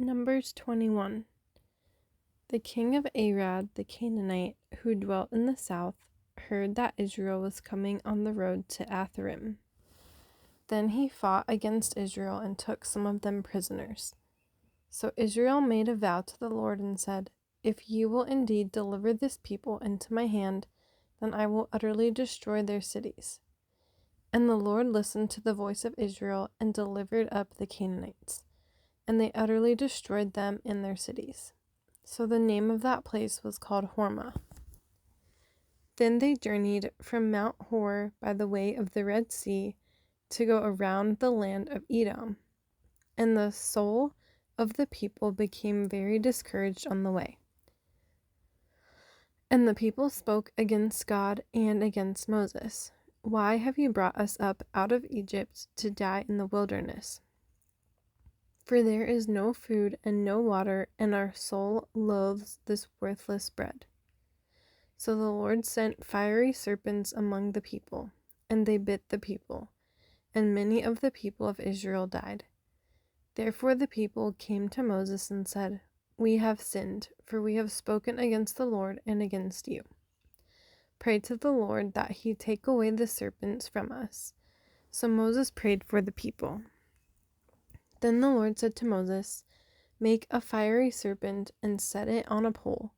Numbers 21. The king of Arad the Canaanite, who dwelt in the south, heard that Israel was coming on the road to Atharim. Then he fought against Israel and took some of them prisoners. So Israel made a vow to the Lord and said, "If you will indeed deliver this people into my hand, then I will utterly destroy their cities." And the Lord listened to the voice of Israel and delivered up the Canaanites, and they utterly destroyed them and their cities. So the name of that place was called Hormah. Then they journeyed from Mount Hor by the way of the Red Sea to go around the land of Edom. And the soul of the people became very discouraged on the way. And the people spoke against God and against Moses. "Why have you brought us up out of Egypt to die in the wilderness? For there is no food and no water, and our soul loathes this worthless bread." So the Lord sent fiery serpents among the people, and they bit the people, and many of the people of Israel died. Therefore the people came to Moses and said, "We have sinned, for we have spoken against the Lord and against you. Pray to the Lord that he take away the serpents from us." So Moses prayed for the people. Then the Lord said to Moses, "Make a fiery serpent and set it on a pole,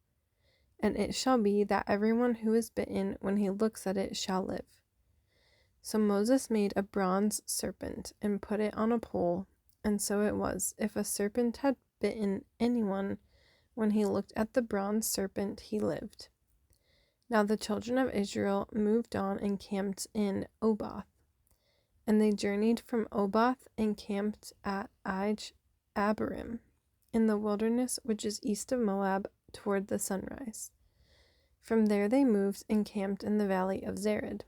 and it shall be that everyone who is bitten when he looks at it shall live." So Moses made a bronze serpent and put it on a pole, and so it was, if a serpent had bitten anyone, when he looked at the bronze serpent, he lived. Now the children of Israel moved on and camped in Oboth. And they journeyed from Oboth and camped at Abarim, in the wilderness which is east of Moab, toward the sunrise. From there they moved and camped in the valley of Zered.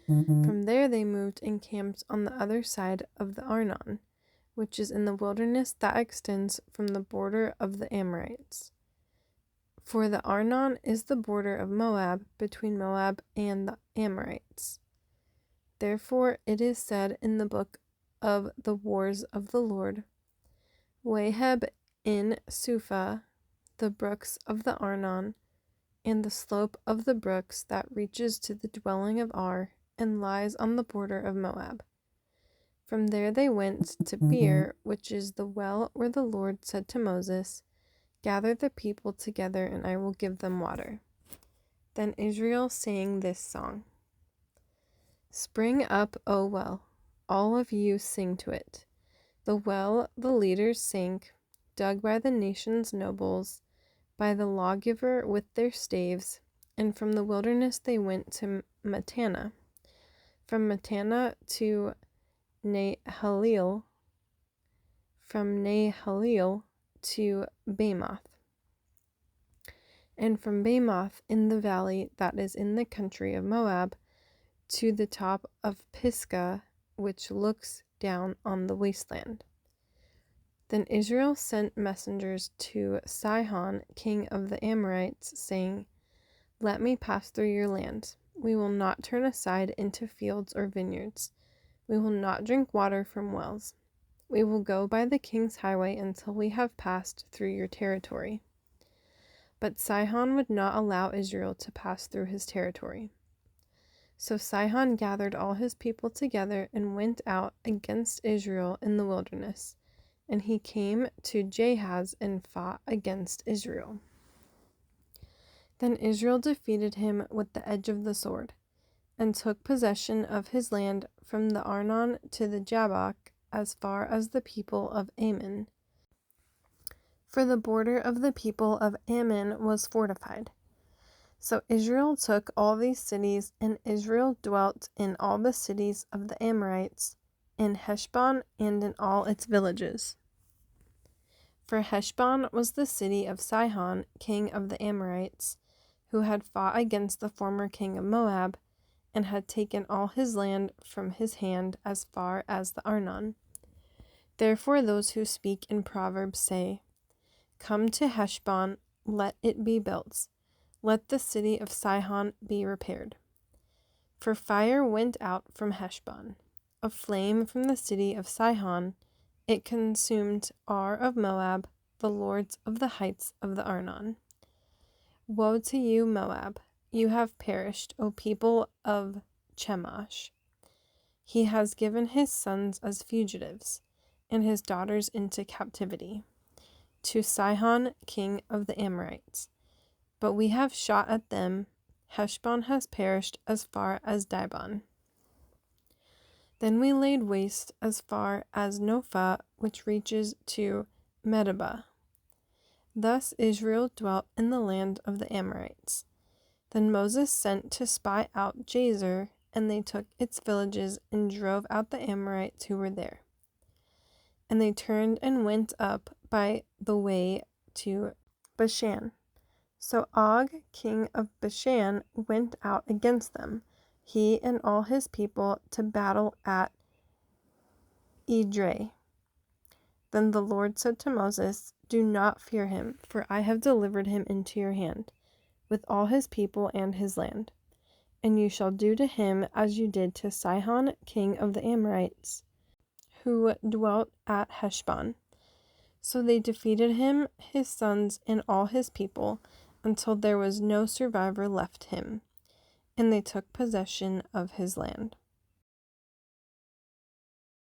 From there they moved and camped on the other side of the Arnon, which is in the wilderness that extends from the border of the Amorites. For the Arnon is the border of Moab, between Moab and the Amorites. Therefore it is said in the book of the wars of the Lord, "Waheb in Suphah, the brooks of the Arnon, and the slope of the brooks that reaches to the dwelling of Ar, and lies on the border of Moab." From there they went to Beer, which is the well where the Lord said to Moses, "Gather the people together, and I will give them water." Then Israel sang this song: "Spring up, O well, all of you sing to it. The well the leaders sank, dug by the nation's nobles, by the lawgiver with their staves, and from the wilderness they went to Mattanah, from Mattanah to Nahalil, from Nahalil to Bamoth, and from Bamoth in the valley that is in the country of Moab, to the top of Pisgah, which looks down on the wasteland. Then Israel sent messengers to Sihon, king of the Amorites, saying, "Let me pass through your land. We will not turn aside into fields or vineyards. We will not drink water from wells. We will go by the king's highway until we have passed through your territory." But Sihon would not allow Israel to pass through his territory. So Sihon gathered all his people together and went out against Israel in the wilderness, and he came to Jahaz and fought against Israel. Then Israel defeated him with the edge of the sword, and took possession of his land from the Arnon to the Jabbok, as far as the people of Ammon. For the border of the people of Ammon was fortified. So Israel took all these cities, and Israel dwelt in all the cities of the Amorites, in Heshbon and in all its villages. For Heshbon was the city of Sihon, king of the Amorites, who had fought against the former king of Moab, and had taken all his land from his hand as far as the Arnon. Therefore those who speak in Proverbs say, "Come to Heshbon, let it be built. Let the city of Sihon be repaired." For fire went out from Heshbon, a flame from the city of Sihon, It consumed Ar of Moab, the lords of the heights of the Arnon. Woe to you, Moab! You have perished, O people of Chemosh. He has given his sons as fugitives, and his daughters into captivity, to Sihon, king of the Amorites. But we have shot at them. Heshbon has perished as far as Dibon. Then we laid waste as far as Nophah, which reaches to Medeba. Thus Israel dwelt in the land of the Amorites. Then Moses sent to spy out Jazer, and they took its villages and drove out the Amorites who were there. And they turned and went up by the way to Bashan. So Og, king of Bashan, went out against them, he and all his people, to battle at Edrei. Then the Lord said to Moses, Do not fear him, for I have delivered him into your hand, with all his people and his land. And you shall do to him as you did to Sihon, king of the Amorites, who dwelt at Heshbon. So they defeated him, his sons, and all his people, until there was no survivor left him, and they took possession of his land.